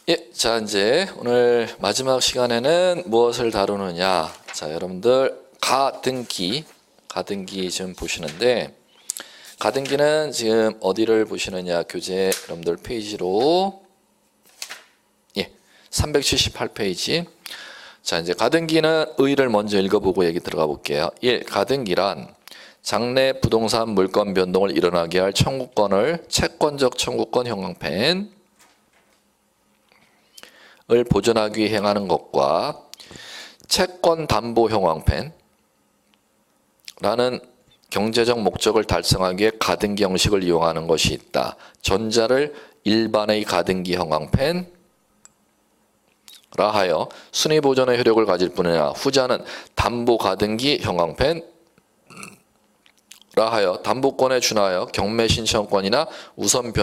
예, 자 이제 오늘 마지막 시간에는 무엇을 다루느냐. 자, 여러분들 가등기 지금 보시는데, 가등기는 지금 어디를 보시느냐. 교재 여러분들 페이지로 378페이지. 자, 이제 가등기는 의의를 먼저 읽어보고 얘기 들어가 볼게요. 1. 가등기란 장래 부동산 물권 변동을 일어나게 할 청구권을 채권적 청구권 형광펜 을 보존하기 위해 행하는 것과 채권 담보 형광펜 라는 경제적 목적을 달성하기 위해 가등기 형식을 이용하는 것이 있다. 전자를 일반의 가등기 형광펜 라 하여 순위 보존의 효력을 가질 뿐이나 후자는 담보 가등기 형광펜 라 하여 담보권에 준하여 경매 신청권이나 우선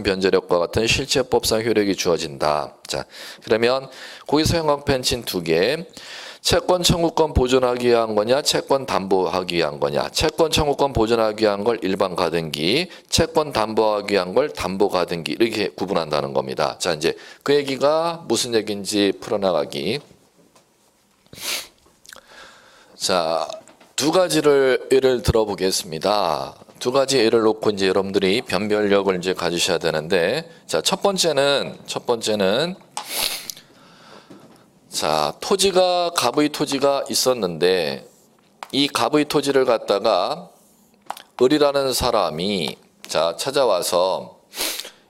변제력과 같은 실체법상 효력이 주어진다. 자, 그러면 거기서 형광펜 친 두 개. 채권 청구권 보존하기 위한 거냐, 채권 담보하기 위한 거냐. 채권 청구권 보존하기 위한 걸 일반 가등기, 채권 담보하기 위한 걸 담보 가등기, 이렇게 구분한다는 겁니다. 자, 이제 그 얘기가 무슨 얘기인지 풀어나가기. 자, 두 가지를 예를 들어보겠습니다. 두 가지 예를 놓고 이제 여러분들이 변별력을 이제 가지셔야 되는데, 자, 첫 번째는 자, 갑의 토지가 있었는데 이 갑의 토지를 갖다가 을이라는 사람이 자, 찾아와서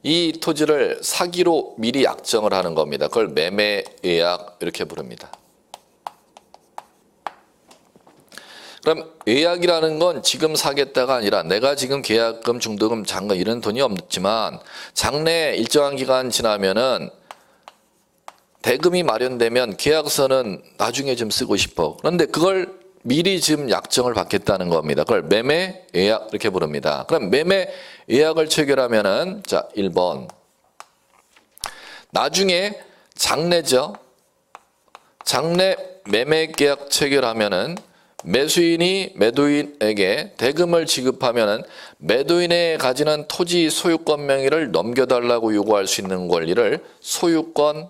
이 토지를 사기로 미리 약정을 하는 겁니다. 그걸 매매 예약 이렇게 부릅니다. 그럼 예약이라는 건 지금 사겠다가 아니라 내가 지금 계약금, 중도금, 잔금 이런 돈이 없지만 장래 일정한 기간 지나면은 대금이 마련되면 계약서는 나중에 좀 쓰고 싶어. 그런데 그걸 미리 지금 약정을 받겠다는 겁니다. 그걸 매매 예약 이렇게 부릅니다. 그럼 매매 예약을 체결하면은 자, 1번. 나중에 장래죠. 장래 매매 계약 체결하면은 매수인이 매도인에게 대금을 지급하면은 매도인에 가지는 토지 소유권 명의를 넘겨달라고 요구할 수 있는 권리를 소유권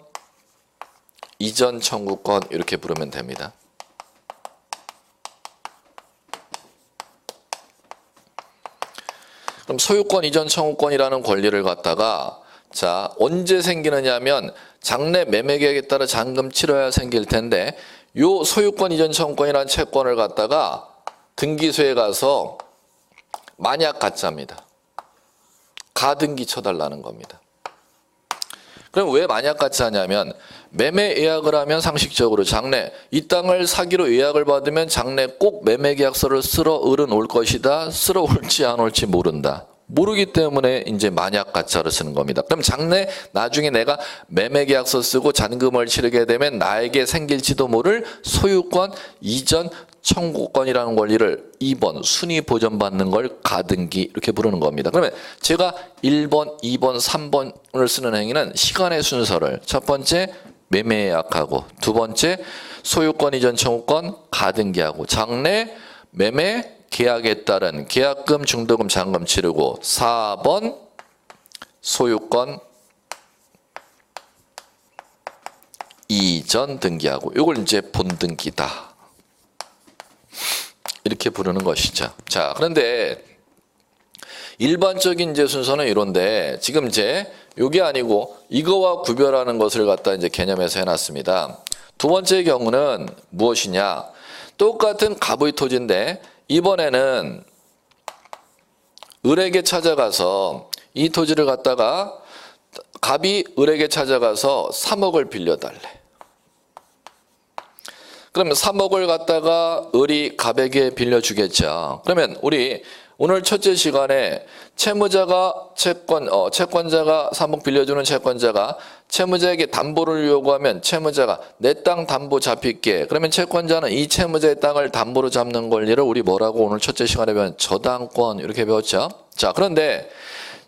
이전 청구권 이렇게 부르면 됩니다. 그럼 소유권 이전 청구권이라는 권리를 갖다가 자, 언제 생기느냐면 장래 매매 계약에 따라 잔금 치러야 생길 텐데 요 소유권 이전 청구권이라는 채권을 갖다가 등기소에 가서 만약 가짜입니다. 가등기 쳐달라는 겁니다. 그럼 왜 만약 가짜냐면 매매 예약을 하면 상식적으로 장래 이 땅을 사기로 예약을 받으면 장래 꼭 매매 계약서를 쓰러 을은 올 것이다. 쓰러 올지 안 올지 모른다. 모르기 때문에 이제 만약 가짜를 쓰는 겁니다. 그럼 장래 나중에 내가 매매 계약서 쓰고 잔금을 치르게 되면 나에게 생길지도 모를 소유권 이전 청구권이라는 권리를 2번 순위 보전받는 걸 가등기 이렇게 부르는 겁니다. 그러면 제가 1번, 2번, 3번을 쓰는 행위는 시간의 순서를 첫 번째 매매 예약하고 두 번째 소유권 이전 청구권 가등기하고 장래 매매 계약에 따른 계약금, 중도금, 잔금 치르고 4번 소유권 이전 등기하고 이걸 이제 본등기다. 이렇게 부르는 것이죠. 자, 그런데 일반적인 이제 순서는 이런데 지금 이제 이게 아니고 이거와 구별하는 것을 갖다 이제 개념에서 해놨습니다. 두 번째 경우는 무엇이냐? 똑같은 갑의 토지인데 이번에는 을에게 찾아가서 이 토지를 갖다가 갑이 을에게 찾아가서 3억을 빌려달래. 그러면 3억을 갖다가 을이 갑에게 빌려주겠죠. 그러면 우리 오늘 첫째 시간에 채무자가 채권자가 3억 빌려주는 채권자가 채무자에게 담보를 요구하면 채무자가 내 땅 담보 잡힐게. 그러면 채권자는 이 채무자의 땅을 담보로 잡는 권리를 우리 뭐라고 오늘 첫째 시간에 배운 저당권 이렇게 배웠죠. 자, 그런데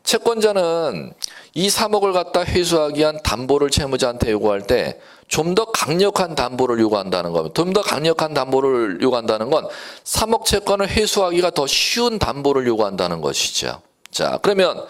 채권자는 이 3억을 갖다 회수하기 위한 담보를 채무자한테 요구할 때 좀 더 강력한 담보를 요구한다는 겁니다. 좀 더 강력한 담보를 요구한다는 건 3억 채권을 회수하기가 더 쉬운 담보를 요구한다는 것이죠. 자, 그러면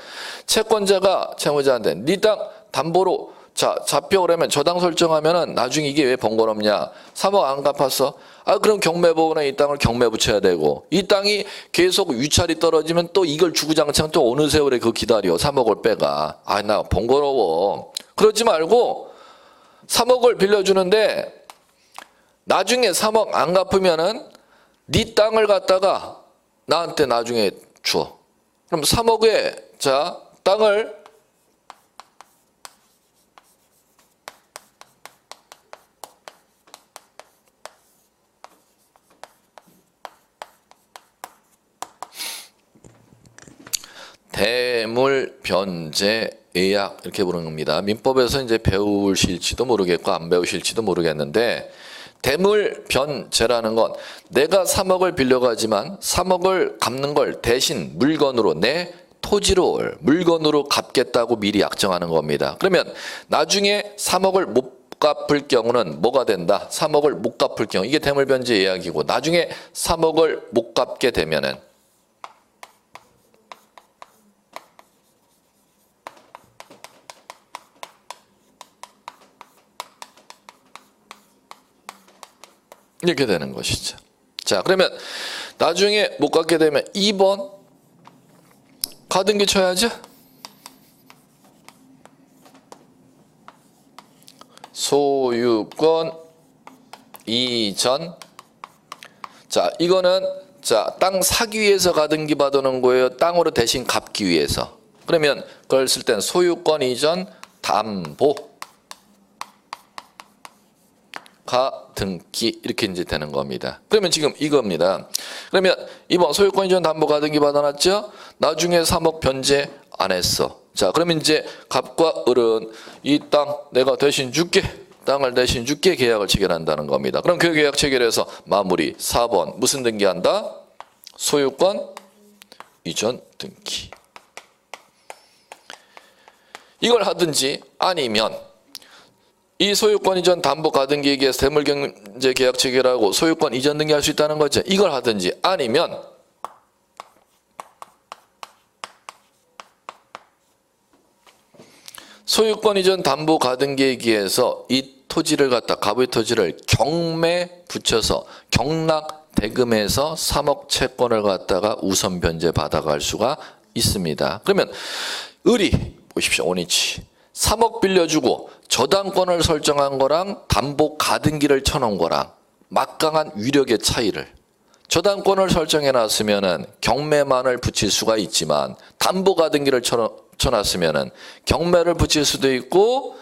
채권자가 채무자한테 네 땅 담보로 자, 잡혀 그러면 저당 설정하면은 나중에 이게 왜 번거롭냐? 3억 안 갚았어? 아, 그럼 경매법원에 이 땅을 경매 붙여야 되고, 이 땅이 계속 유찰이 떨어지면 또 이걸 주구장창 또 어느 세월에 그거 기다려. 3억을 빼가. 아, 나 번거로워. 그러지 말고 3억을 빌려주는데 나중에 3억 안 갚으면은 네 땅을 갖다가 나한테 나중에 줘. 그럼 3억에 자, 땅을 대물 변제 예약 이렇게 부르는 겁니다. 민법에서 이제 배우실지도 모르겠고 안 배우실지도 모르겠는데 대물 변제라는 건 내가 3억을 빌려가지만 3억을 갚는 걸 대신 물건으로 내 토지로 물건으로 갚겠다고 미리 약정하는 겁니다. 그러면 나중에 3억을 못 갚을 경우는 뭐가 된다? 3억을 못 갚을 경우 이게 대물 변제 예약이고 나중에 3억을 못 갚게 되면은 이렇게 되는 것이죠. 자, 그러면 나중에 못 갚게 되면 2번 가등기 쳐야죠. 소유권 이전. 자, 이거는 자, 땅 사기 위해서 가등기 받아놓은 거예요. 땅으로 대신 갚기 위해서. 그러면 그걸 쓸 때는 소유권 이전 담보 가등기 이렇게 이제 되는 겁니다. 그러면 지금 이겁니다. 그러면 이번 소유권 이전 담보 가등기 받아놨죠? 나중에 3억 변제 안 했어. 자, 그러면 이제 갑과 을은 이 땅 내가 대신 줄게. 땅을 대신 줄게 계약을 체결한다는 겁니다. 그럼 그 계약 체결해서 마무리 4번 무슨 등기한다? 소유권 이전 등기. 이걸 하든지 아니면 이 소유권 이전 담보 가등기에 의해서 대물경제 계약 체결하고 소유권 이전 등기할 수 있다는 거죠. 이걸 하든지 아니면 소유권 이전 담보 가등기에 의해서 이 토지를 갖다 가부의 토지를 경매 붙여서 경락 대금에서 3억 채권을 갖다가 우선 변제 받아갈 수가 있습니다. 그러면 을이 보십시오. 원위치 3억 빌려주고 저당권을 설정한 거랑 담보 가등기를 쳐놓은 거랑 막강한 위력의 차이를 저당권을 설정해 놨으면은 경매만을 붙일 수가 있지만 담보 가등기를 쳐놨으면은 경매를 붙일 수도 있고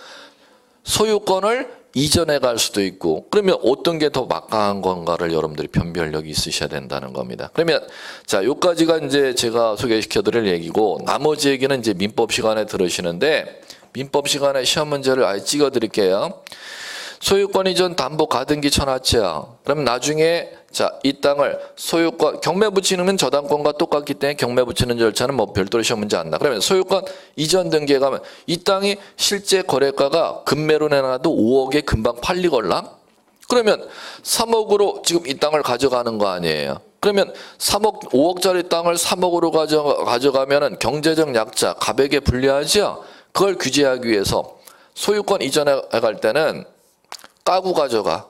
소유권을 이전해 갈 수도 있고 그러면 어떤 게 더 막강한 건가를 여러분들이 변별력이 있으셔야 된다는 겁니다. 그러면 자, 요까지가 이제 제가 소개시켜 드릴 얘기고 나머지 얘기는 이제 민법 시간에 들으시는데 민법 시간에 시험 문제를 아예 찍어 드릴게요. 소유권 이전 담보 가등기 쳐놨죠. 그럼 나중에 자, 이 땅을 소유권 경매 붙이는 저당권과 똑같기 때문에 경매 붙이는 절차는 뭐 별도로 시험 문제 안 나. 그러면 소유권 이전 등기에 가면 이 땅이 실제 거래가가 금매로 내놔도 5억에 금방 팔리걸랑? 그러면 3억으로 지금 이 땅을 가져가는 거 아니에요. 그러면 3억 5억짜리 땅을 3억으로 가져가면은 경제적 약자 가백에 불리하죠. 그걸 규제하기 위해서 소유권 이전해 갈 때는 까고 가져가.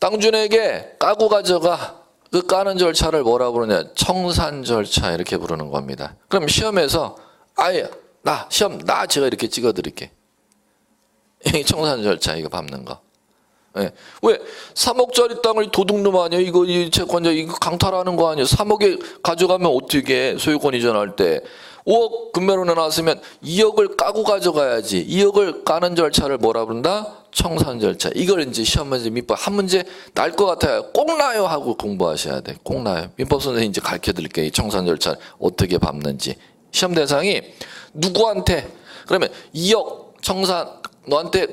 땅주에게 까고 가져가. 그 까는 절차를 뭐라 부르냐? 청산 절차 이렇게 부르는 겁니다. 그럼 시험에서 아예 시험 제가 이렇게 찍어 드릴게. 청산 절차 이거 밟는 거. 네. 왜 3억짜리 땅을 도둑놈 아니에요? 이거 이 채권자 이거 강탈하는 거 아니에요? 3억에 가져가면 어떻게 소유권 이전할 때 5억 금매로 내놨으면 2억을 까고 가져가야지. 2억을 까는 절차를 뭐라 부른다? 청산 절차. 이걸 이제 시험 문제 민법 한 문제 날 것 같아요. 꼭 나요 하고 공부하셔야 돼. 꼭 나요. 민법 선생님 이제 가르쳐 드릴게요. 이 청산 절차 어떻게 밟는지. 시험 대상이 누구한테 그러면 2억 청산 너한테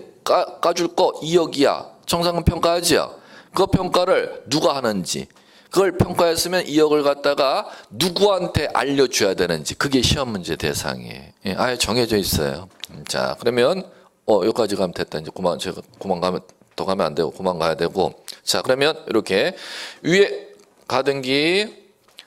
까줄 거 2억이야. 청산금 평가하지요. 그 평가를 누가 하는지. 그걸 평가했으면 2억을 갖다가 누구한테 알려줘야 되는지 그게 시험 문제 대상이에요. 예, 아예 정해져 있어요. 자, 그러면 여기까지 가면 됐다. 이제 그만 가면 더 가면 안 되고 그만 가야 되고. 자, 그러면 이렇게 위에 가등기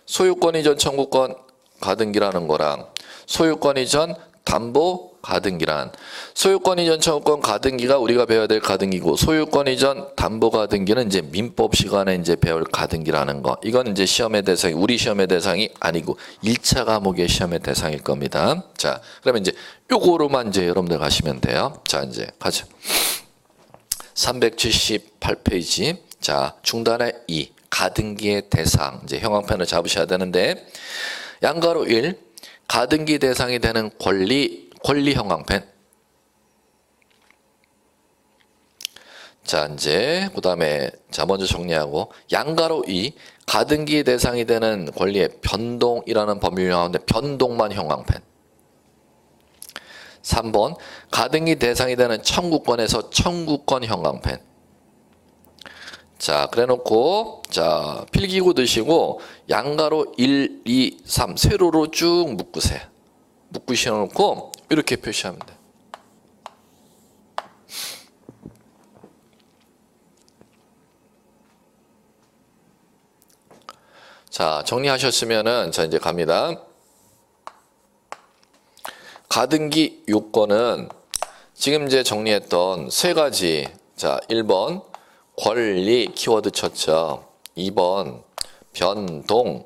소유권 이전 청구권 가등기라는 거랑 소유권 이전 담보 가등기란 소유권 이전 청구권 가등기가 우리가 배워야 될 가등기고 소유권 이전 담보 가등기는 이제 민법 시간에 이제 배울 가등기라는 거. 이건 이제 시험의 대상이 우리 시험의 대상이 아니고 1차 과목의 시험의 대상일 겁니다. 자, 그러면 이제 요거로만 이제 여러분들 가시면 돼요. 자, 이제 가죠. 378페이지. 자, 중단에 2 가등기의 대상. 이제 형광펜을 잡으셔야 되는데 양가로 1 가등기 대상이 되는 권리 형광펜. 자, 이제 그다음에 자 먼저 정리하고 양가로 2 가등기 대상이 되는 권리의 변동이라는 법률 용어인데 변동만 형광펜. 3번 가등기 대상이 되는 청구권에서 청구권 형광펜. 자, 그래 놓고 자, 필기구 드시고 양가로 1, 2, 3 세로로 쭉 묶으세요. 묶으셔 놓고 이렇게 표시하면 돼. 자, 정리하셨으면은 자, 이제 갑니다. 가등기 요건은 지금 이제 정리했던 세 가지. 자, 1번 권리 키워드 쳤죠. 2번 변동,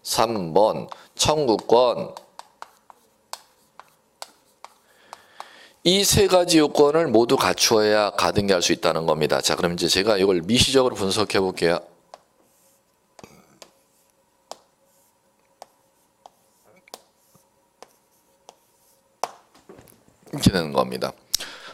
3번 청구권. 이 세 가지 요건을 모두 갖추어야 가등기 할 수 있다는 겁니다. 자, 그럼 이제 제가 이걸 미시적으로 분석해 볼게요. 이렇게 되는 겁니다.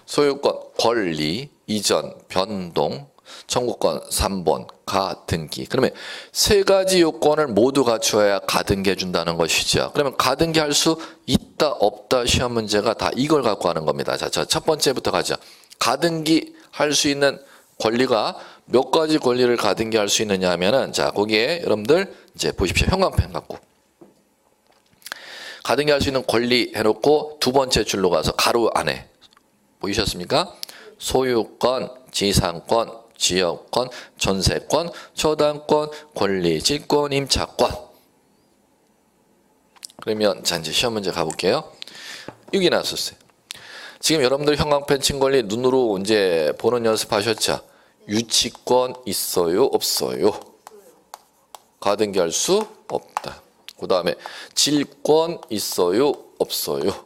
소유권, 권리, 이전, 변동, 청구권 3번 가등기. 그러면 세 가지 요건을 모두 갖추어야 가등기 해준다는 것이죠. 그러면 가등기 할 수 있다 없다 시험 문제가 다 이걸 갖고 하는 겁니다. 자, 첫 번째부터 가죠. 가등기 할 수 있는 권리가 몇 가지 권리를 가등기 할 수 있느냐 하면은 자, 거기에 여러분들 이제 보십시오. 형광펜 갖고 가등기 할 수 있는 권리 해놓고 두 번째 줄로 가서 가로 안에 보이셨습니까? 소유권, 지상권, 지역권, 전세권, 저당권, 권리, 질권, 임차권. 그러면 자, 이제 시험 문제 가볼게요. 여기 나왔었어요. 지금 여러분들 형광펜 친 권리 눈으로 이제 보는 연습하셨죠? 유치권 있어요, 없어요? 가등기 할 수 없다. 그 다음에 질권 있어요, 없어요?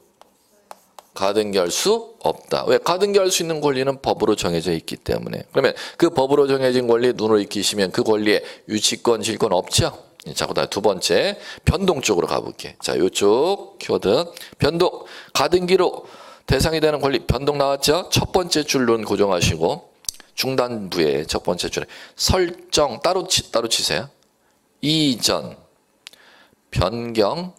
가등기 할 수 없다. 왜? 가등기 할 수 있는 권리는 법으로 정해져 있기 때문에. 그러면 그 법으로 정해진 권리 눈으로 익히시면 그 권리에 유치권, 질권 없죠? 자, 그 다음에 두 번째 변동 쪽으로 가볼게. 자, 요쪽 키워드 변동. 가등기로 대상이 되는 권리 변동 나왔죠? 첫 번째 줄 눈 고정하시고 중단부에 첫 번째 줄에 설정 따로 치세요. 이전, 변경,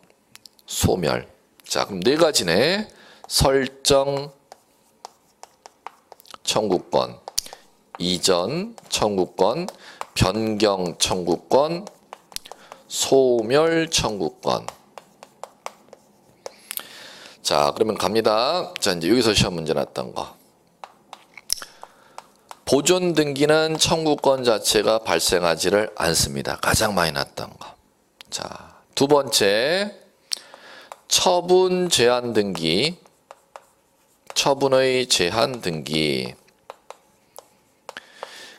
소멸. 자, 그럼 네 가지네. 설정 청구권, 이전 청구권, 변경 청구권, 소멸 청구권. 자, 그러면 갑니다. 자, 이제 여기서 시험 문제 났던 거. 보존 등기는 청구권 자체가 발생하지를 않습니다. 가장 많이 났던 거. 자, 두 번째 처분 제한 등기. 처분의 제한 등기.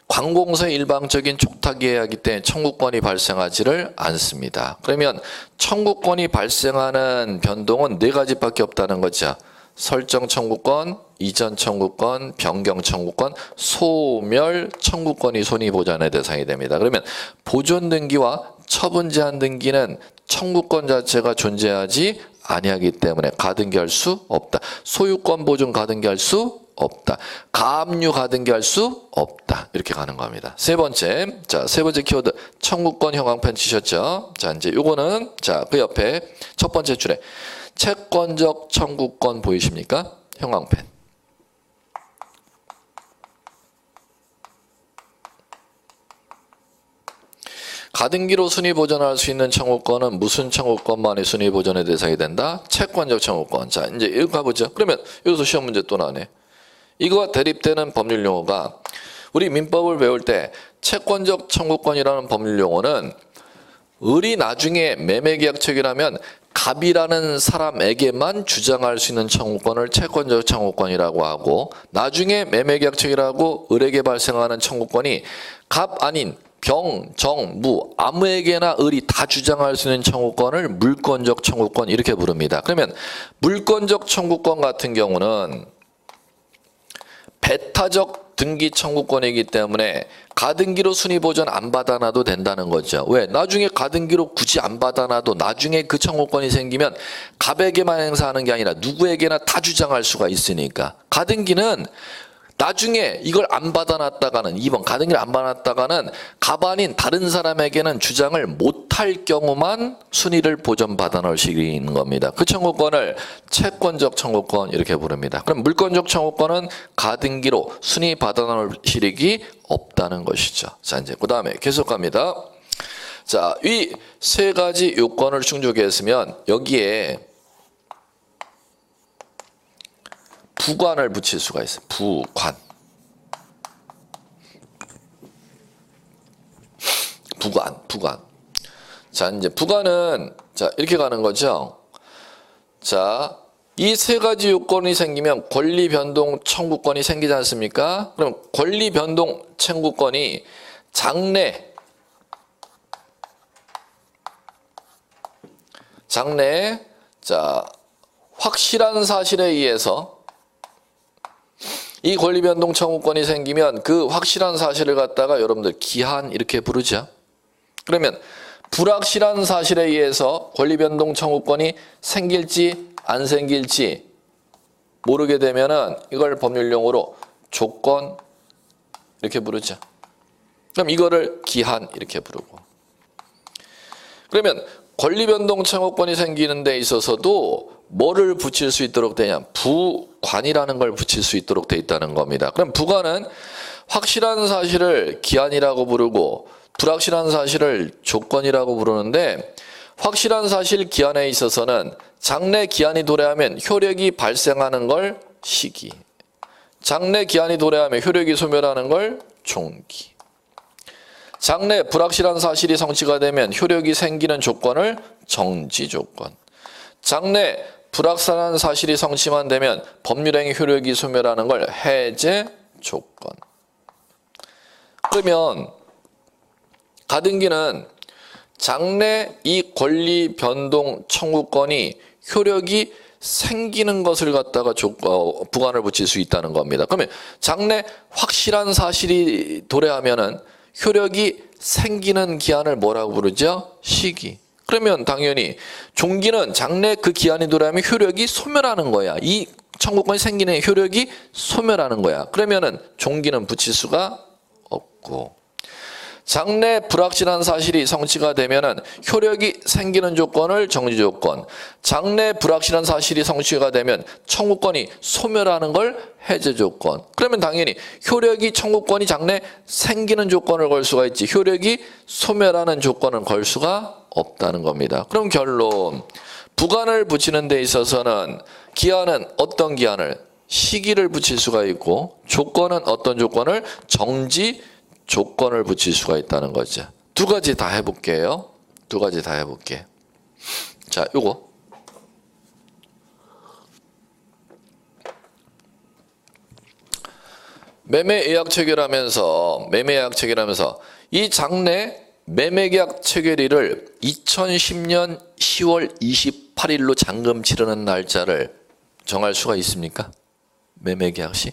관공서의 일방적인 촉탁 이해하기 때문에 청구권이 발생하지를 않습니다. 그러면 청구권이 발생하는 변동은 네 가지밖에 없다는 거죠. 설정 청구권, 이전 청구권, 변경 청구권, 소멸 청구권이 손해보전의 대상이 됩니다. 그러면 보존 등기와 처분 제한 등기는 청구권 자체가 존재하지 아니하기 때문에 가등기 할 수 없다. 소유권 보존 가등기 할 수 없다. 가압류 가등기 할 수 없다. 이렇게 가는 겁니다. 세 번째. 자, 세 번째 키워드 청구권 형광펜 치셨죠? 자, 이제 요거는 자, 그 옆에 첫 번째 줄에 채권적 청구권 보이십니까? 형광펜. 가등기로 순위 보전할 수 있는 청구권은 무슨 청구권만이 순위 보전의 대상이 된다? 채권적 청구권. 자, 이제 이거 가보죠. 그러면 여기서 시험 문제 또 나네. 이거와 대립되는 법률 용어가 우리 민법을 배울 때 채권적 청구권이라는 법률 용어는 을이 나중에 매매계약 체결하면 갑이라는 사람에게만 주장할 수 있는 청구권을 채권적 청구권이라고 하고, 나중에 매매계약 체결하고 을에게 발생하는 청구권이 갑 아닌 병, 정, 무 아무에게나 을이 다 주장할 수 있는 청구권을 물권적 청구권 이렇게 부릅니다. 그러면 물권적 청구권 같은 경우는 배타적 등기 청구권이기 때문에 가등기로 순위 보전 안 받아놔도 된다는 거죠. 왜? 나중에 가등기로 굳이 안 받아놔도 나중에 그 청구권이 생기면 갑에게만 행사하는 게 아니라 누구에게나 다 주장할 수가 있으니까. 가등기는 나중에 이걸 안 받아놨다가는 2번 가등기를 안 받아놨다가는 갑 아닌 다른 사람에게는 주장을 못할 경우만 순위를 보전받아 놓을 시기가 있는 겁니다. 그 청구권을 채권적 청구권 이렇게 부릅니다. 그럼 물권적 청구권은 가등기로 순위 받아 놓을 실익이 없다는 것이죠. 자, 이제 그 다음에 계속 갑니다. 자, 이 세 가지 요건을 충족했으면 여기에 부관을 붙일 수가 있어요. 부관. 부관. 자, 이제 부관은 자, 이렇게 가는 거죠. 자, 이 세 가지 요건이 생기면 권리 변동 청구권이 생기지 않습니까? 그럼 권리 변동 청구권이 장래 자, 확실한 사실에 의해서 이 권리변동 청구권이 생기면 그 확실한 사실을 갖다가 여러분들 기한 이렇게 부르죠. 그러면 불확실한 사실에 의해서 권리변동 청구권이 생길지 안 생길지 모르게 되면은 이걸 법률용어로 조건 이렇게 부르죠. 그럼 이거를 기한 이렇게 부르고. 그러면 권리변동 청구권이 생기는 데 있어서도 뭐를 붙일 수 있도록 되냐? 부관이라는 걸 붙일 수 있도록 돼 있다는 겁니다. 그럼 부관은 확실한 사실을 기한이라고 부르고 불확실한 사실을 조건이라고 부르는데, 확실한 사실 기한에 있어서는 장래 기한이 도래하면 효력이 발생하는 걸 시기, 장래 기한이 도래하면 효력이 소멸하는 걸 종기, 장래 불확실한 사실이 성취가 되면 효력이 생기는 조건을 정지 조건, 장래 불확실한 사실이 성취만 되면 법률행위 효력이 소멸하는 걸 해제 조건. 그러면 가등기는 장래 이 권리 변동 청구권이 효력이 생기는 것을 갖다가 부관을 붙일 수 있다는 겁니다. 그러면 장래 확실한 사실이 도래하면은 효력이 생기는 기한을 뭐라고 부르죠? 시기. 그러면 당연히 종기는 장래 그 기한이 도래하면 효력이 소멸하는 거야. 이 청구권이 생기는 효력이 소멸하는 거야. 그러면은 종기는 붙일 수가 없고, 장래 불확실한 사실이 성취가 되면은 효력이 생기는 조건을 정지 조건, 장래 불확실한 사실이 성취가 되면 청구권이 소멸하는 걸 해제 조건. 그러면 당연히 효력이 청구권이 장래 생기는 조건을 걸 수가 있지 효력이 소멸하는 조건은 걸 수가 없다는 겁니다. 그럼 결론, 부관을 붙이는 데 있어서는 기한은 어떤 기한을? 시기를 붙일 수가 있고, 조건은 어떤 조건을? 정지 조건을 붙일 수가 있다는 거죠. 두 가지 다 해볼게요. 두 가지 다 해볼게. 자, 요거. 매매예약 체결하면서 이 장래 매매계약 체결일을 2010년 10월 28일로 잔금 치르는 날짜를 정할 수가 있습니까? 매매계약 시?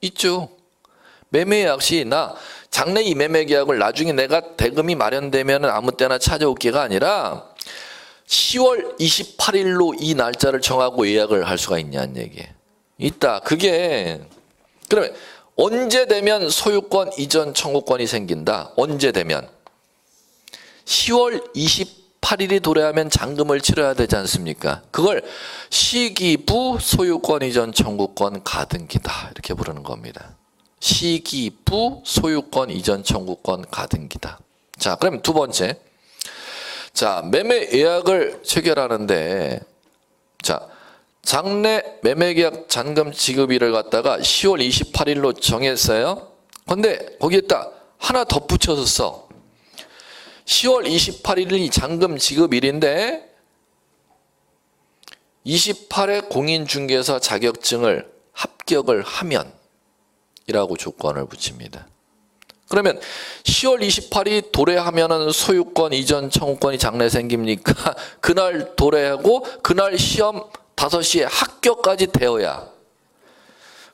있죠. 매매계약 시 나 장래 이 매매계약을 나중에 내가 대금이 마련되면 아무 때나 찾아올게가 아니라 10월 28일로 이 날짜를 정하고 예약을 할 수가 있냐는 얘기예요. 있다. 그게 그러면 언제 되면 소유권 이전 청구권이 생긴다? 언제 되면? 10월 28일이 도래하면 잔금을 치러야 되지 않습니까? 그걸 시기부 소유권 이전 청구권 가등기다 이렇게 부르는 겁니다. 시기부 소유권 이전 청구권 가등기다. 자, 그럼 두 번째. 자, 매매 예약을 체결하는데, 자, 장래 매매계약 잔금 지급일을 갖다가 10월 28일로 정했어요. 근데 거기에다 하나 덧붙여서 써. 10월 28일이 잔금 지급일인데 28회 공인중개사 자격증을 합격을 하면 이라고 조건을 붙입니다. 그러면 10월 28일이 도래하면은 소유권 이전 청구권이 장래 생깁니까? 그날 도래하고 그날 시험 5시에 합격까지 되어야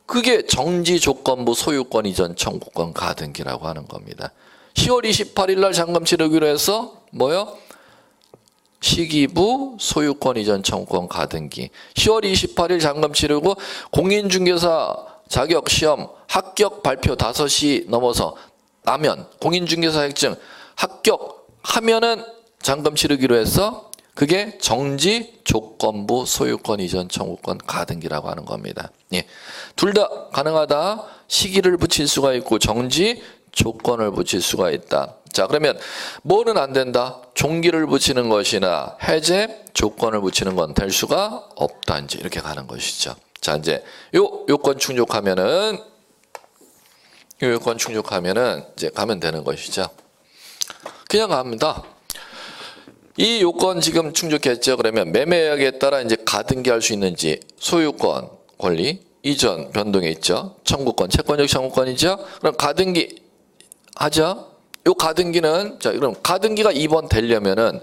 그게 정지 조건부 소유권 이전 청구권 가등기라고 하는 겁니다. 10월 28일 날 잔금 치르기로 해서 뭐요? 시기부 소유권 이전 청구권 가등기. 10월 28일 잔금 치르고 공인중개사 자격 시험 합격 발표 5시 넘어서 나면 공인중개사 자격증 합격하면은 잔금 치르기로 해서 그게 정지 조건부 소유권 이전 청구권 가등기라고 하는 겁니다. 예. 둘 다 가능하다. 시기를 붙일 수가 있고 정지 조건을 붙일 수가 있다. 자, 그러면 뭐는 안 된다? 종기를 붙이는 것이나 해제 조건을 붙이는 건 될 수가 없다. 이제 이렇게 가는 것이죠. 자, 이제 요 요건 충족하면은 이제 가면 되는 것이죠. 그냥 갑니다. 이 요건 지금 충족했죠. 그러면 매매계약에 따라 이제 가등기 할 수 있는지 소유권, 권리, 이전, 변동에 있죠. 청구권, 채권적 청구권이죠. 그럼 가등기 하죠. 요 가등기는 자, 그럼 가등기가 2번 되려면은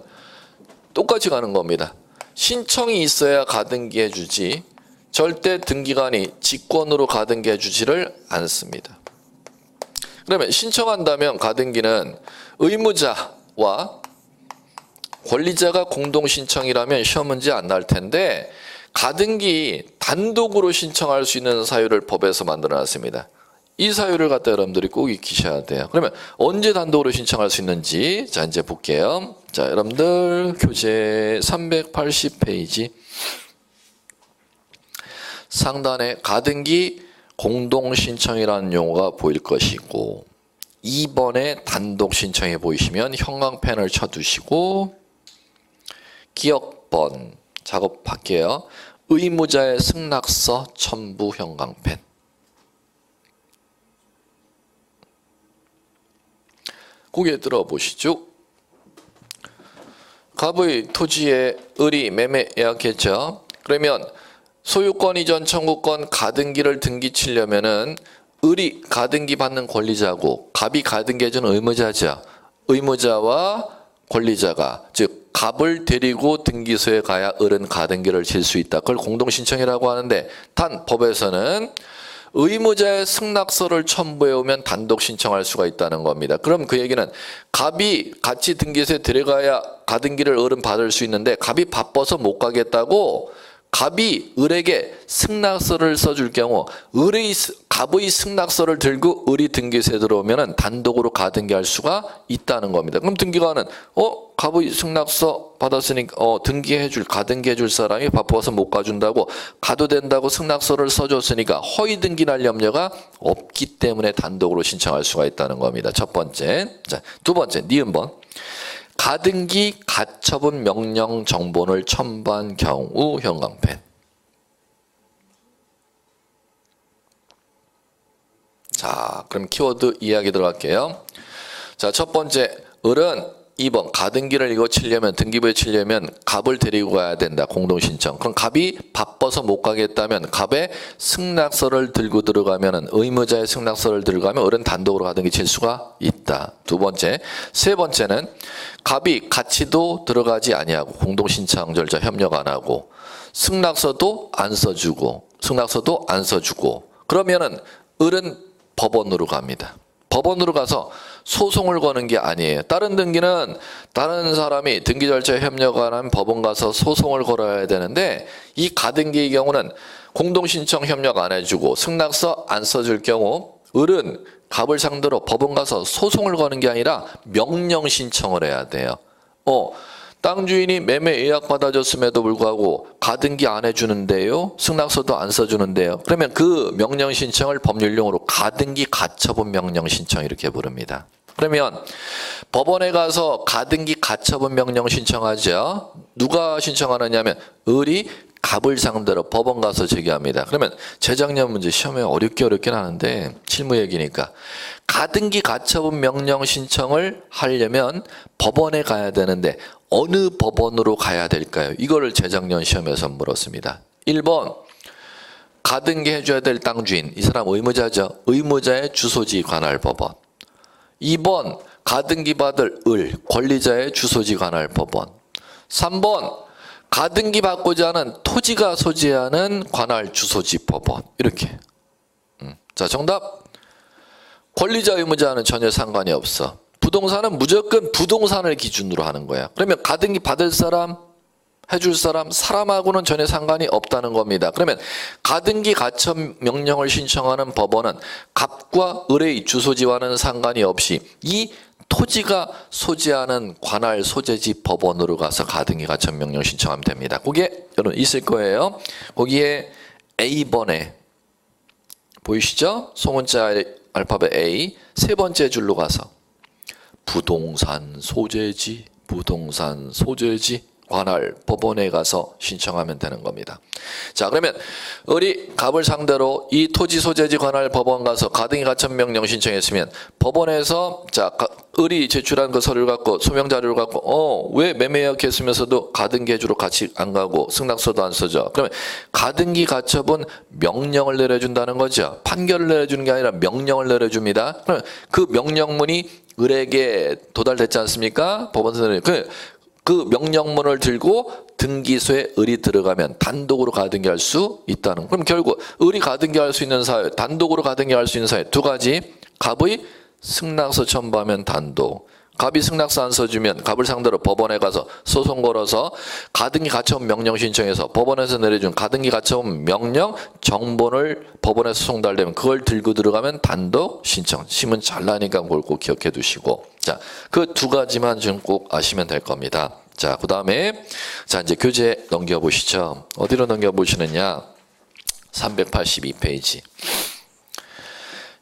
똑같이 가는 겁니다. 신청이 있어야 가등기 해주지 절대 등기관이 직권으로 가등기 해주지를 않습니다. 그러면 신청한다면 가등기는 의무자와 권리자가 공동 신청이라면 시험 문제 안 날 텐데 가등기 단독으로 신청할 수 있는 사유를 법에서 만들어 놨습니다. 이 사유를 갖다 여러분들이 꼭 익히셔야 돼요. 그러면 언제 단독으로 신청할 수 있는지 자 이제 볼게요. 자 여러분들 교재 380페이지 상단에 가등기 공동 신청이라는 용어가 보일 것이고 2번에 단독 신청이 보이시면 형광펜을 쳐두시고 기억번 작업할게요. 의무자의 승낙서 첨부 형광펜. 고개 들어보시죠. 갑의 토지의 을이 매매 예약했죠. 그러면 소유권 이전 청구권 가등기를 등기 치려면은 을이 가등기 받는 권리자고 갑이 가등기 해주는 의무자죠. 의무자와 권리자가 즉 갑을 데리고 등기소에 가야 을은 가등기를 칠 수 있다. 그걸 공동신청이라고 하는데 단 법에서는 의무자의 승낙서를 첨부해 오면 단독 신청할 수가 있다는 겁니다. 그럼 그 얘기는 갑이 같이 등기소에 들어가야 가등기를 을은 받을 수 있는데 갑이 바빠서 못 가겠다고 갑이 을에게 승낙서를 써줄 경우 갑의 승낙서를 들고 을이 등기소에 들어오면 단독으로 가등기할 수가 있다는 겁니다. 그럼 등기관은 갑의 승낙서 받았으니까 가등기해줄 사람이 바빠서 못 가준다고 가도 된다고 승낙서를 써줬으니까 허위 등기 날 염려가 없기 때문에 단독으로 신청할 수가 있다는 겁니다. 첫 번째. 자, 두 번째 니은번. 가등기 가처분 명령 정본을 첨부한 경우 형광펜. 자, 그럼 키워드 이야기 들어갈게요. 자, 첫 번째 을은 2번 가등기를 이거 치려면 등기부에 치려면 갑을 데리고 가야 된다. 공동신청. 그럼 갑이 바빠서 못 가겠다면 갑의 승낙서를 들고 들어가면 의무자의 승낙서를 들고 가면 을은 단독으로 가등기 칠 수가 있다. 두 번째. 세 번째는 갑이 같이도 들어가지 아니하고 공동신청 절차 협력 안 하고 승낙서도 안 써주고 그러면은 을은 법원으로 갑니다. 법원으로 가서 소송을 거는 게 아니에요. 다른 등기는 다른 사람이 등기 절차에 협력 안 하면 법원 가서 소송을 걸어야 되는데 이 가등기의 경우는 공동신청 협력 안 해주고 승낙서 안 써줄 경우 을은 갑을 상대로 법원 가서 소송을 거는 게 아니라 명령 신청을 해야 돼요. 땅 주인이 매매 예약 받아줬음에도 불구하고 가등기 안 해주는데요. 승낙서도 안 써주는데요. 그러면 그 명령 신청을 법률용어로 가등기 가처분 명령 신청 이렇게 부릅니다. 그러면 법원에 가서 가등기 가처분 명령 신청하죠. 누가 신청하느냐면 을이 갑을 상대로 법원 가서 제기합니다. 그러면 재작년 문제 시험에 어렵긴 하는데 실무 얘기니까 가등기 가처분 명령 신청을 하려면 법원에 가야 되는데 어느 법원으로 가야 될까요? 이거를 재작년 시험에서 물었습니다. 1번 가등기 해줘야 될 땅 주인, 이 사람 의무자죠. 의무자의 주소지 관할 법원. 2번 가등기 받을 권리자의 주소지 관할 법원. 3번 가등기 받고자 하는 토지가 소지하는 관할 주소지 법원. 이렇게. 자, 정답. 권리자 의무자는 전혀 상관이 없어. 부동산은 무조건 부동산을 기준으로 하는 거야. 그러면 가등기 받을 사람, 해줄 사람하고는 전혀 상관이 없다는 겁니다. 그러면 가등기 가처 명령을 신청하는 법원은 갑과 을의 주소지와는 상관이 없이 이 토지가 소지하는 관할 소재지 법원으로 가서 가등기 가처 명령 신청하면 됩니다. 거기에 여러분 있을 거예요. 거기에 A번에 보이시죠? 소문자 알파벳 A 세 번째 줄로 가서 부동산 소재지 관할 법원에 가서 신청하면 되는 겁니다. 자, 그러면 을이 갑을 상대로 이 토지 소재지 관할 법원 가서 가등기 가처 명령 신청했으면 법원에서 자, 을이 제출한 그 서류를 갖고 소명 자료를 갖고 왜 매매 예약했으면서도 가등기 해주러 같이 안 가고 승낙서도 안 써줘. 그러면 가등기 가처분 명령을 내려준다는 거죠. 판결을 내려주는 게 아니라 명령을 내려줍니다. 그러면 그 명령문이 을에게 도달됐지 않습니까? 법원에서 그 명령문을 들고 등기소에 을이 들어가면 단독으로 가등기할 수 있다는. 그럼 결국 을이 가등기할 수 있는 사유, 단독으로 가등기할 수 있는 사유 두 가지. 갑의 승낙서 첨부하면 단독. 갑이 승낙서 안 써주면 갑을 상대로 법원에 가서 소송 걸어서 가등기 가처분 명령 신청해서 법원에서 내려준 가등기 가처분 명령 정본을 법원에서 송달되면 그걸 들고 들어가면 단독 신청. 시문 잘 나니까 그걸 꼭 기억해 두시고. 자, 그 두 가지만 좀 꼭 아시면 될 겁니다. 자, 그 다음에 자 이제 교재 넘겨보시죠. 어디로 넘겨보시느냐? 382페이지.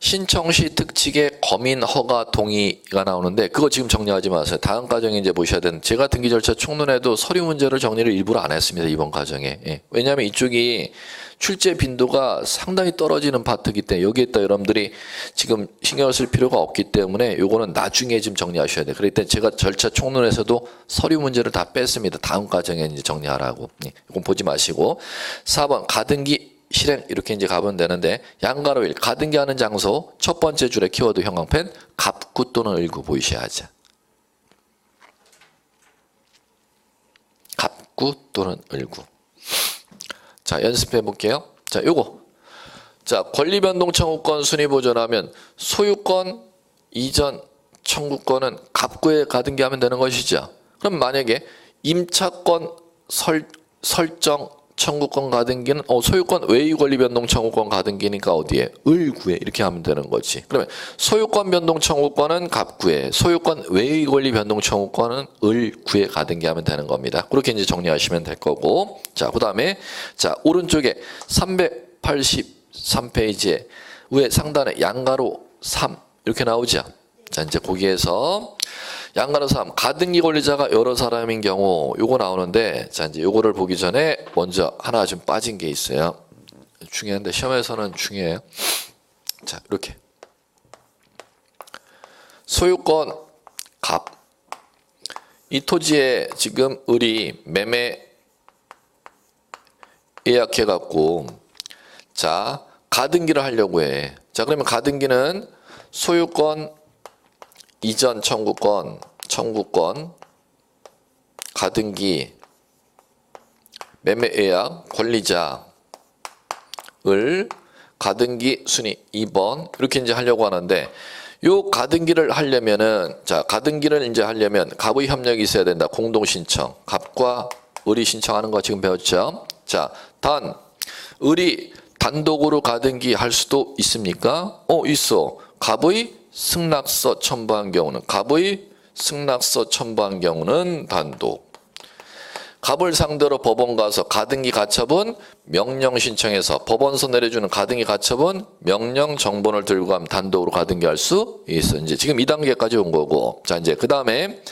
신청 시 특칙에 검인 허가 동의가 나오는데 그거 지금 정리하지 마세요. 다음 과정에 이제 보셔야 되는. 제가 등기 절차 총론에도 서류 문제를 정리를 일부러 안 했습니다. 이번 과정에. 예. 왜냐하면 이쪽이 출제 빈도가 상당히 떨어지는 파트이기 때문에 여기에다 여러분들이 지금 신경을 쓸 필요가 없기 때문에 요거는 나중에 좀 정리하셔야 돼요. 그럴 때 제가 절차 총론에서도 서류 문제를 다 뺐습니다. 다음 과정에 이제 정리하라고. 예. 이건 보지 마시고. 4번 가등기 실행 이렇게 이제 가면 되는데 양가로 1 가등기하는 장소 첫 번째 줄에 키워드 형광펜 갑구 또는 을구 보이셔야죠. 갑구 또는 을구. 자, 연습해 볼게요. 자, 요거. 자, 권리변동 청구권 순위 보존하면 소유권 이전 청구권은 갑구에 가등기하면 되는 것이죠. 그럼 만약에 임차권 설정 청구권 가등기는 소유권 외의 권리 변동 청구권 가등기니까 어디에? 을구에 이렇게 하면 되는 거지. 그러면 소유권 변동 청구권은 갑구에, 소유권 외의 권리 변동 청구권은 을구에 가등기하면 되는 겁니다. 그렇게 이제 정리하시면 될 거고. 자, 그다음에 자, 오른쪽에 383페이지에 위에 상단에 양가로 3 이렇게 나오죠. 자, 이제 거기에서 양가로 3 가등기 권리자가 여러 사람인 경우 요거 나오는데 자 이제 요거를 보기 전에 먼저 하나 좀 빠진 게 있어요. 중요한데 시험에서는 중요해요. 자, 이렇게 소유권 갑 이 토지에 지금 을이 매매 예약해 갖고 자 가등기를 하려고 해. 자, 그러면 가등기는 소유권 이전 청구권 가등기 매매 예약 권리자 을 가등기 순위 2번 이렇게 이제 하려고 하는데 요 가등기를 하려면은 자 가등기를 이제 하려면 갑의 협력이 있어야 된다. 공동 신청 갑과 을이 신청하는 거 지금 배웠죠. 자, 단 을이 단독으로 가등기 할 수도 있습니까? 있어. 갑의 승낙서 첨부한 경우는 단독. 갑을 상대로 법원 가서 가등기 가처분 명령 신청해서 법원서 내려주는 가등기 가처분 명령 정본을 들고 가면 단독으로 가등기 할 수 있어. 이제 지금 2단계까지 온 거고. 자, 이제 그다음에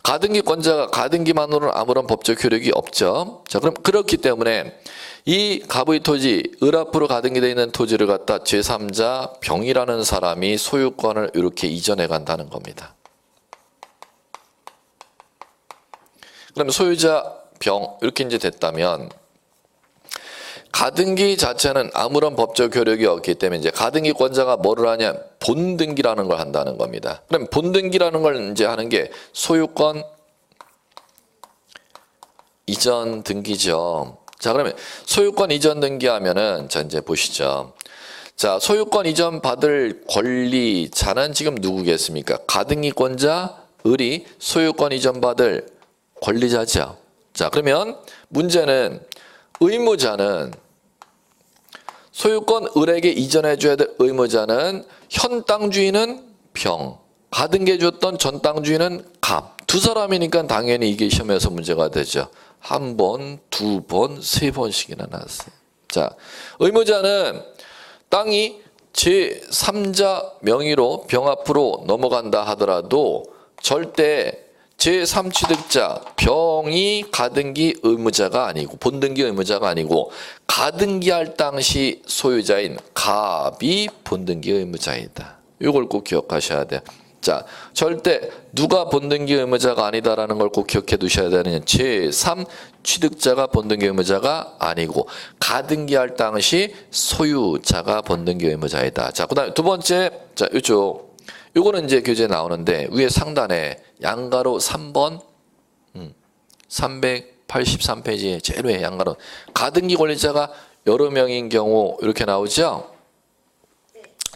가등기권자가 가등기만으로는 아무런 법적 효력이 없죠. 자, 그럼 그렇기 때문에 이 갑의 토지, 을 앞으로 가등기되어 있는 토지를 갖다 제3자 병이라는 사람이 소유권을 이렇게 이전해 간다는 겁니다. 그럼 소유자 병 이렇게 이제 됐다면 가등기 자체는 아무런 법적 효력이 없기 때문에 이제 가등기권자가 뭐를 하냐 본등기라는 걸 한다는 겁니다. 그럼 본등기라는 걸 이제 하는 게 소유권 이전 등기죠. 자, 그러면 소유권 이전 등기하면은 자 이제 보시죠. 자, 소유권 이전 받을 권리자는 지금 누구겠습니까? 가등기권자 을이 소유권 이전 받을 권리자죠. 자, 그러면 문제는 의무자는 소유권 을에게 이전해 줘야 될 의무자는 현 땅 주인은 병, 가등기해 줬던 전 땅 주인은 갑. 두 사람이니까 당연히 이게 시험에서 문제가 되죠. 한 번, 두 번, 세 번씩이나 나왔어요. 자, 의무자는 땅이 제3자 명의로 병 앞으로 넘어간다 하더라도 절대 제3취득자 병이 가등기 의무자가 아니고 본등기 의무자가 아니고 가등기할 당시 소유자인 갑이 본등기 의무자이다. 이걸 꼭 기억하셔야 돼요. 자, 절대 누가 본등기 의무자가 아니다라는 걸 꼭 기억해 두셔야 되는 제3취득자가 본등기 의무자가 아니고 가등기할 당시 소유자가 본등기 의무자이다. 자, 그다음에 두 번째, 자, 이쪽 요거는 이제 교재에 나오는데 위에 상단에 양가로 3번 383페이지에 제일 위에 양가로 가등기 권리자가 여러 명인 경우 이렇게 나오죠.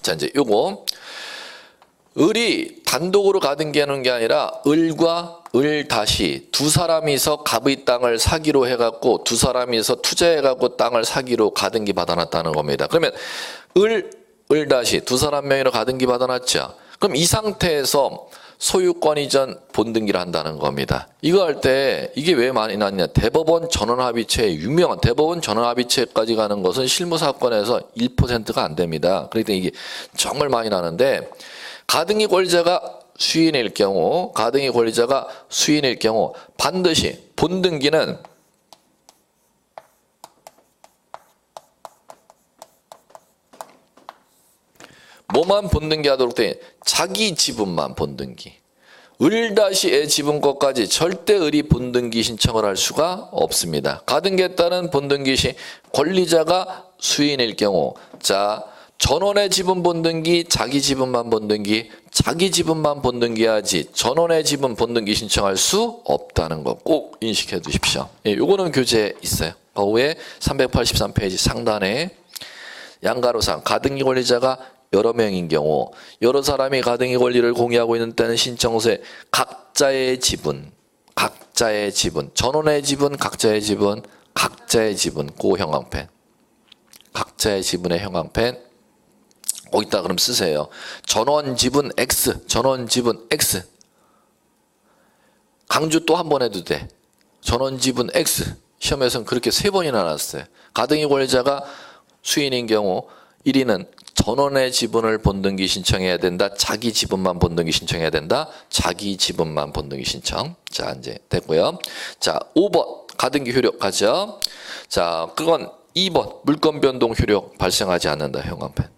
자, 이제 요거 을이 단독으로 가등기하는 게 아니라 을과 을 다시 두 사람이서 갑의 땅을 사기로 해갖고 두 사람이서 투자해갖고 땅을 사기로 가등기 받아놨다는 겁니다. 그러면 을 다시 두 사람 명의로 가등기 받아놨죠. 그럼 이 상태에서 소유권 이전 본등기를 한다는 겁니다. 이거 할 때 이게 왜 많이 났냐. 대법원 전원합의체 유명한 대법원 전원합의체까지 가는 것은 실무사건에서 1%가 안 됩니다. 그러니까 이게 정말 많이 나는데 가등기 권리자가 수인일 경우 반드시 본등기는 뭐만 본등기 하도록 돼? 자기 지분만 본등기. 을-의 지분권까지 절대 을이 본등기 신청을 할 수가 없습니다. 가등기에 따른 본등기 시 권리자가 수인일 경우 자 전원의 지분 본등기, 자기 지분만 본등기, 자기 지분만 본등기하지 전원의 지분 본등기 신청할 수 없다는 거 꼭 인식해 두십시오. 예, 요거는 교재에 있어요. 거기에 383페이지 상단에 양가로상 가등기 권리자가 여러 명인 경우 여러 사람이 가등기 권리를 공유하고 있는 때는 신청서에 각자의 지분 전원의 지분 각자의 지분 그 형광펜 각자의 지분의 형광펜 거기다 그럼 쓰세요. 전원 지분 X 강조 또 한 번 해도 돼. 전원 지분 X 시험에서는 그렇게 3번이나 나왔어요. 가등기 권리자가 수인인 경우 1위는 전원의 지분을 본등기 신청해야 된다. 자기 지분만 본등기 신청해야 된다. 자기 지분만 본등기 신청. 자, 이제 됐고요. 자, 5번 가등기 효력 가죠. 자, 그건 2번 물권 변동 효력 발생하지 않는다. 형광펜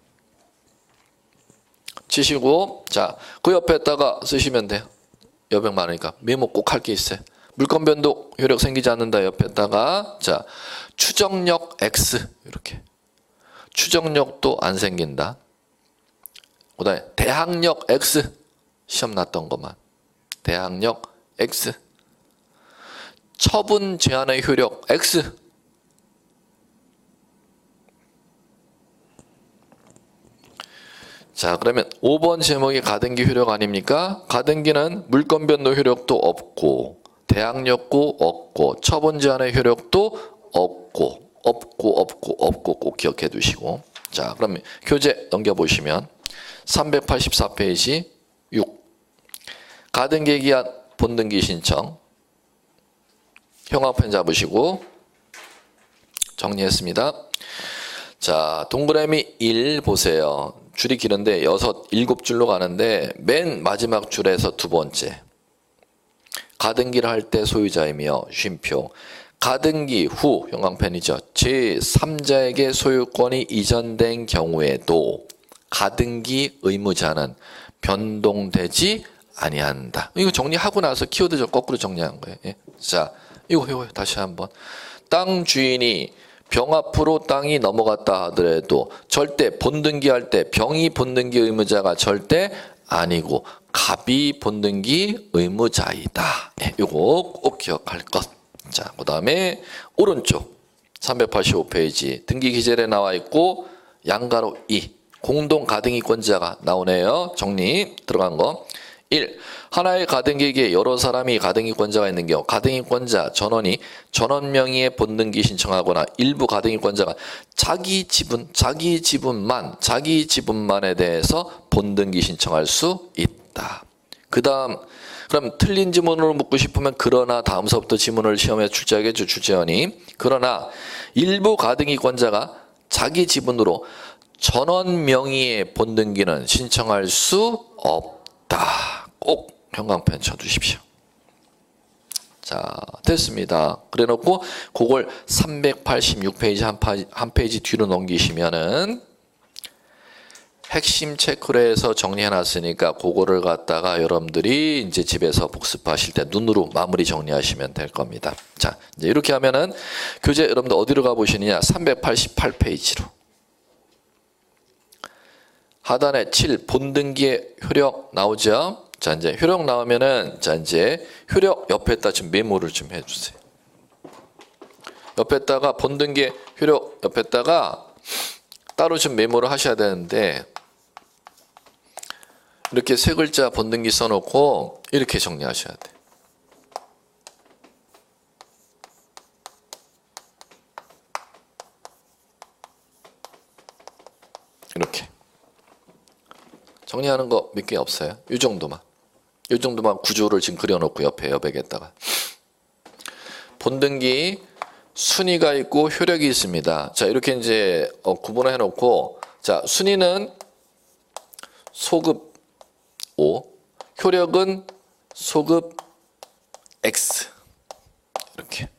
치시고 자, 그 옆에다가 쓰시면 돼요. 여백 많으니까 메모 꼭 할 게 있어요. 물권 변동 효력 생기지 않는다. 옆에다가 자, 추정력 X 이렇게 추정력도 안 생긴다. 그 다음에 대항력 X 시험 났던 것만 대항력 X 처분 제한의 효력 X 자, 그러면 5번 제목이 가등기 효력 아닙니까? 가등기는 물권 변동 효력도 없고 대항력도 없고 처분 제한의 효력도 없고 꼭 기억해 두시고 자, 그러면 교재 넘겨보시면 384페이지 6 가등기 기한 본등기 신청 형광펜 잡으시고 정리했습니다. 자, 동그라미 1 보세요. 줄이 길은데 7줄로 가는데 맨 마지막 줄에서 두 번째. 가등기를 할 때 소유자이며 쉼표. 가등기 후 형광펜이죠. 제3자에게 소유권이 이전된 경우에도 가등기 의무자는 변동되지 아니한다. 이거 정리하고 나서 키워드 좀 거꾸로 정리한 거예요. 예. 자, 이거 다시 한번. 땅 주인이 병 앞으로 땅이 넘어갔다 하더라도 절대 본등기 할 때 병이 본등기 의무자가 절대 아니고 갑이 본등기 의무자이다. 예, 이거 꼭 기억할 것. 자, 그 다음에 오른쪽 385페이지 등기 기재에 나와 있고 양가로 2 공동 가등기권자가 나오네요. 정리 들어간 거. 1. 하나의 가등기에게 여러 사람이 가등기권자가 있는 경우 가등기권자 전원이 전원 명의의 본등기 신청하거나 일부 가등기권자가 자기 지분만에 대해서 본등기 신청할 수 있다. 그 다음 그럼 틀린 지문으로 묻고 싶으면 그러나 다음서부터 지문을 시험에 출제하겠죠. 출제원이. 그러나 일부 가등기권자가 자기 지분으로 전원 명의의 본등기는 신청할 수 없다. 꼭 형광펜 쳐두십시오. 자, 됐습니다. 그래 놓고 그걸 386페이지 한 페이지 뒤로 넘기시면은 핵심 체크로 해서 정리해 놨으니까 그거를 갖다가 여러분들이 이제 집에서 복습하실 때 눈으로 마무리 정리하시면 될 겁니다. 자, 이제 이렇게 하면은 교재 여러분들 어디로 가 보시느냐? 388페이지로. 하단에 7 본등기의 효력 나오죠? 자, 이제 효력 나오면은 자, 이제 효력 옆에다 좀 메모를 좀 해 주세요. 옆에다가 본등기의 효력 옆에다가 따로 좀 메모를 하셔야 되는데 이렇게 세 글자 본등기 써놓고 이렇게 정리하셔야 돼. 이렇게 정리하는 거 몇 개 없어요. 이 정도만 구조를 지금 그려놓고 옆에 여백에다가 본등기 순위가 있고 효력이 있습니다. 자, 이렇게 이제 구분을 해놓고 자, 순위는 소급 5, 효력은 소급 X 이렇게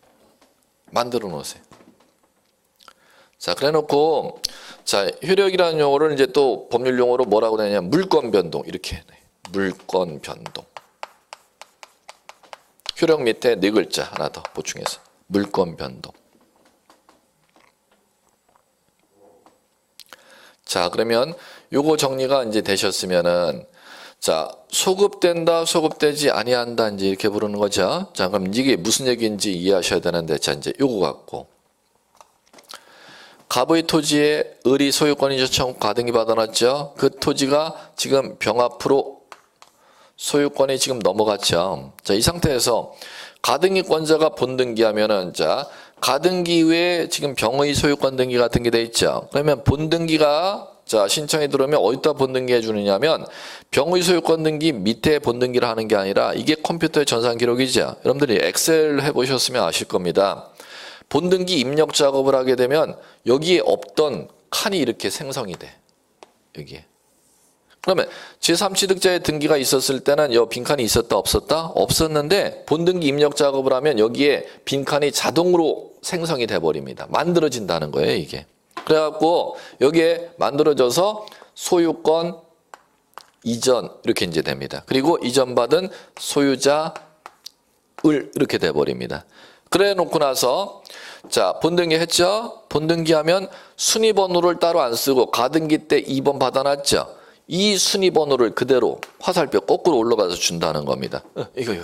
만들어 놓으세요. 자, 그래놓고 자, 효력이라는 용어를 이제 또 법률 용어로 뭐라고 되냐? 물권 변동 이렇게 해. 물권 변동. 효력 밑에 네 글자 하나 더 보충해서 물권 변동. 자, 그러면 요거 정리가 이제 되셨으면은 자, 소급된다, 소급되지 아니한다 이제 이렇게 부르는 거죠. 자, 그럼 이게 무슨 얘기인지 이해하셔야 되는데 자, 이제 요거 갖고 갑의 토지에 을이 소유권이 요청 가등기 받아놨죠. 그 토지가 지금 병 앞으로 소유권이 지금 넘어갔죠. 자, 이 상태에서 가등기권자가 본등기하면은 자, 가등기 외에 지금 병의 소유권 등기가 등기돼 있죠. 그러면 본등기가 자, 신청이 들어오면 어디다 본등기 해주느냐면 병의 소유권 등기 밑에 본등기를 하는 게 아니라 이게 컴퓨터의 전산 기록이죠. 여러분들이 엑셀 해보셨으면 아실 겁니다. 본등기 입력 작업을 하게 되면 여기에 없던 칸이 이렇게 생성이 돼. 여기에. 그러면 제3취득자의 등기가 있었을 때는 이 빈칸이 있었다 없었다? 없었는데 본등기 입력 작업을 하면 여기에 빈칸이 자동으로 생성이 돼 버립니다. 만들어진다는 거예요, 이게. 그래갖고 여기에 만들어져서 소유권 이전 이렇게 이제 됩니다. 그리고 이전받은 소유자 을 이렇게 돼 버립니다. 그래 놓고 나서 자, 본등기 했죠? 본등기 하면 순위번호를 따로 안 쓰고 가등기 때 2번 받아놨죠? 이 순위번호를 그대로 화살표 거꾸로 올라가서 준다는 겁니다. 이거.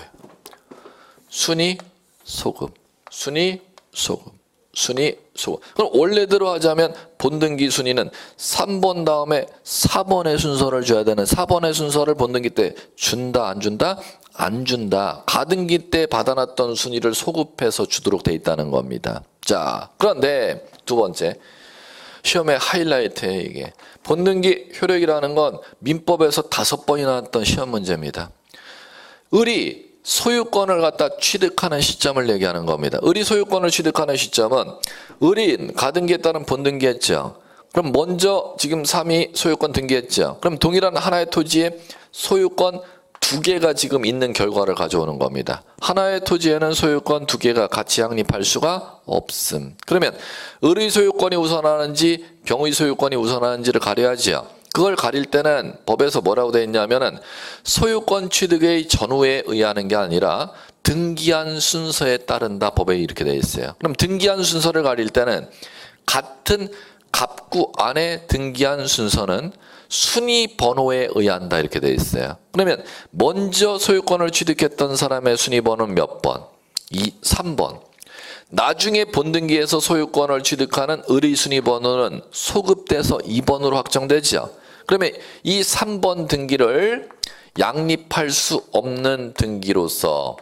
순위, 소급, 순위, 소급, 순위, 소급. 그럼 원래대로 하자면 본등기 순위는 3번 다음에 4번의 순서를 줘야 되는 4번의 순서를 본등기 때 준다, 안 준다? 안 준다. 가등기 때 받아놨던 순위를 소급해서 주도록 돼 있다는 겁니다. 자, 그런데 두 번째. 시험의 하이라이트예요, 이게. 본등기 효력이라는 건 민법에서 5번이 나왔던 시험 문제입니다. 을이 소유권을 갖다 취득하는 시점을 얘기하는 겁니다. 을이 소유권을 취득하는 시점은 을이 가등기에 따른 본등기했죠. 그럼 먼저 지금 3이 소유권 등기했죠. 그럼 동일한 하나의 토지에 소유권 2개가 지금 있는 결과를 가져오는 겁니다. 하나의 토지에는 소유권 2개가 같이 양립할 수가 없음. 그러면 을의 소유권이 우선하는지 병의 소유권이 우선하는지를 가려야죠. 그걸 가릴 때는 법에서 뭐라고 되어 있냐면은 소유권 취득의 전후에 의하는 게 아니라 등기한 순서에 따른다, 법에 이렇게 되어 있어요. 그럼 등기한 순서를 가릴 때는 같은 갑구 안에 등기한 순서는 순위 번호에 의한다, 이렇게 되어 있어요. 그러면 먼저 소유권을 취득했던 사람의 순위 번호는 몇 번? 3번. 나중에 본등기에서 소유권을 취득하는 을의 순위 번호는 소급돼서 2번으로 확정되죠. 그러면 이 3번 등기를 양립할 수 없는 등기로서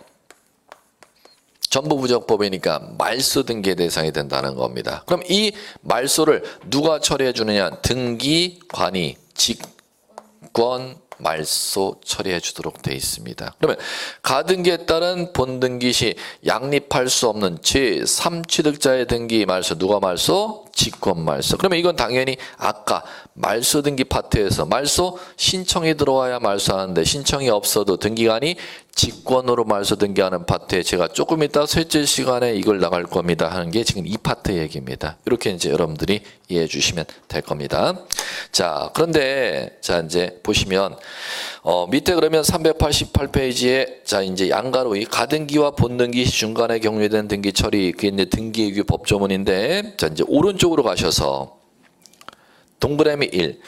전부부적법이니까 말소 등기의 대상이 된다는 겁니다. 그럼 이 말소를 누가 처리해 주느냐? 등기관이 직권 말소 처리해 주도록 되어 있습니다. 그러면 가등기에 따른 본등기 시 양립할 수 없는 제3취득자의 등기 말소, 누가 말소? 직권 말소. 그러면 이건 당연히 아까 말소 등기 파트에서 말소 신청이 들어와야 말소하는데 신청이 없어도 등기관이 직권으로 말소 등기하는 파트에 제가 조금 이따 셋째 시간에 이걸 나갈 겁니다 하는 게 지금 이 파트 얘기입니다. 이렇게 이제 여러분들이 이해해 주시면 될 겁니다. 자, 그런데 자 이제 보시면 밑에 그러면 388페이지에 자 이제 양가로의 가등기와 본등기 중간에 경유된 등기 처리, 그게 이제 등기의규 법조문인데, 자 이제 오른쪽으로 가셔서 동그라미 1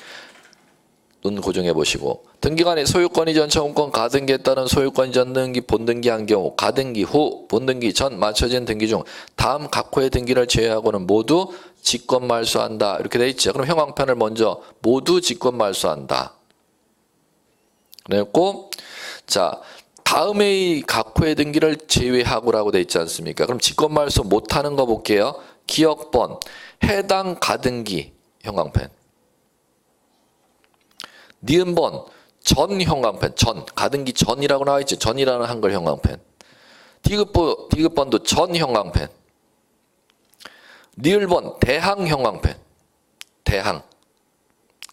눈 고정해 보시고, 등기관이 소유권 이전 청구권 가등기에 따른 소유권 이전 등기 본등기한 경우 가등기 후 본등기 전 마쳐진 등기 중 다음 각 호의 등기를 제외하고는 모두 직권 말소한다, 이렇게 돼 있죠. 그럼 형광펜을 먼저 모두 직권 말소한다 그랬고, 자 다음의 각 호의 등기를 제외하고라고 돼 있지 않습니까? 그럼 직권 말소 못하는 거 볼게요. 기억번 해당 가등기 형광펜, 니은번 전 형광펜, 전 가등기 전이라고 나와 있죠. 전이라는 한글 형광펜. 디귿번도 전 형광펜. 니을번 대항 형광펜. 대항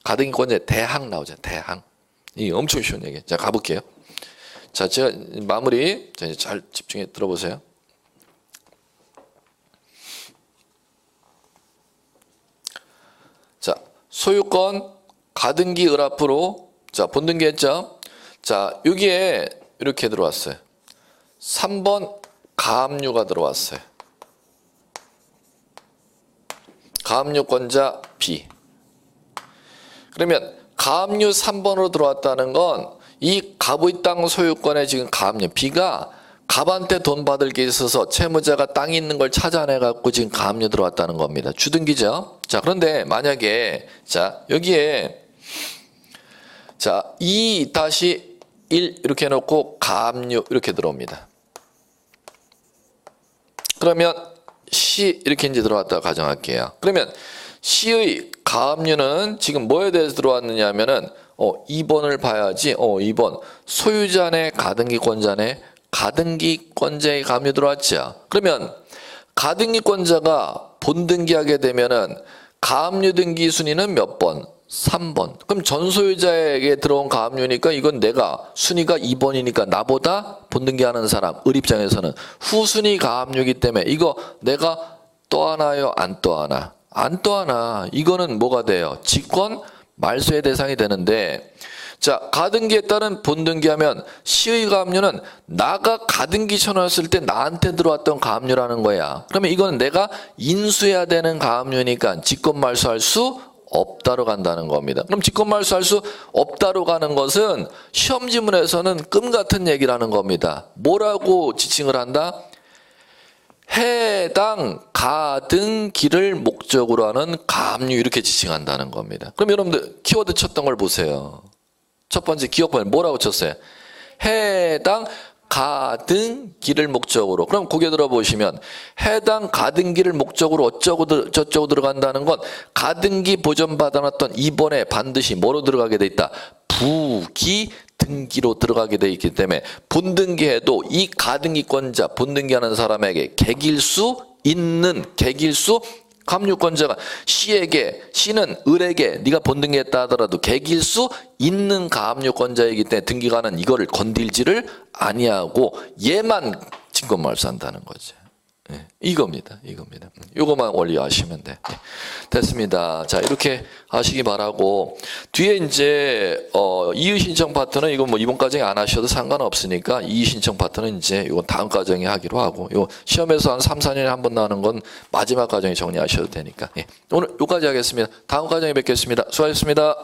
가등기권자에 대항 나오죠. 대항. 이 엄청 쉬운 얘기. 자 가볼게요. 자 제가 마무리 자, 이제 잘 집중해 들어보세요. 자 소유권 가등기 을 앞으로 자 본등기 했죠. 자 여기에 이렇게 들어왔어요. 3번 가압류가 들어왔어요. 가압류권자 B. 그러면 가압류 3번으로 들어왔다는 건 이 갑의 땅 소유권에 지금 가압류 B가 갑한테 돈 받을 게 있어서 채무자가 땅이 있는 걸 찾아내 갖고 지금 가압류 들어왔다는 겁니다. 주등기죠. 자 그런데 만약에 자 여기에 자 2-1 이렇게 해놓고 가압류 이렇게 들어옵니다. 그러면 C 이렇게 이제 들어왔다고 가정할게요. 그러면 C의 가압류는 지금 뭐에 대해서 들어왔느냐 하면은 2번을 봐야지. 2번 소유자네 가등기권자네 가등기권자의 가압류 들어왔죠. 그러면 가등기권자가 본등기하게 되면은 가압류 등기 순위는 몇 번? 3번. 그럼 전소유자에게 들어온 가압류니까 이건 내가 순위가 2번이니까 나보다 본등기하는 사람 을 입장에서는 후순위 가압류이기 때문에 이거 내가 또하나요? 안 또하나? 안 또하나. 이거는 뭐가 돼요? 직권 말소의 대상이 되는데, 자 가등기에 따른 본등기하면 C의 가압류는 나가 가등기 쳐놨을 때 나한테 들어왔던 가압류라는 거야. 그러면 이건 내가 인수해야 되는 가압류니까 직권 말소할 수 없다로 간다는 겁니다. 그럼 직권 말소할 수 없다로 가는 것은 시험 지문에서는 끔 같은 얘기를 하는 겁니다. 뭐라고 지칭을 한다? 해당 가등기를 목적으로 하는 가압류 이렇게 지칭한다는 겁니다. 그럼 여러분들 키워드 쳤던 걸 보세요. 첫 번째 기억번 뭐라고 쳤어요? 해당 가등기를 목적으로. 그럼 고개 들어보시면 해당 가등기를 목적으로 어쩌고 저쩌고 들어간다는 건 가등기 보전받아놨던 2번에 반드시 뭐로 들어가게 돼 있다? 부기 등기로 들어가게 돼 있기 때문에 본등기해도 이 가등기권자 본등기하는 사람에게 개길수 있는 개길수 감유권자가 C는 을에게 네가 본등기했다 하더라도 개길 수 있는 가압류권자이기 때문에 등기관은 이거를 건들지를 아니하고 얘만 증권말소한다는 거죠. 네, 이겁니다. 이거만 원리 아시면 돼. 네, 됐습니다. 자, 이렇게 하시기 바라고 뒤에 이제 이의 신청 파트는 이거 뭐 이번 과정에 안 하셔도 상관없으니까 이의 신청 파트는 이제 이건 다음 과정에 하기로 하고 요 시험에서 한 3, 4년에 한 번 나오는 건 마지막 과정에 정리하셔도 되니까. 예, 오늘 여기까지 하겠습니다. 다음 과정에 뵙겠습니다. 수고하셨습니다.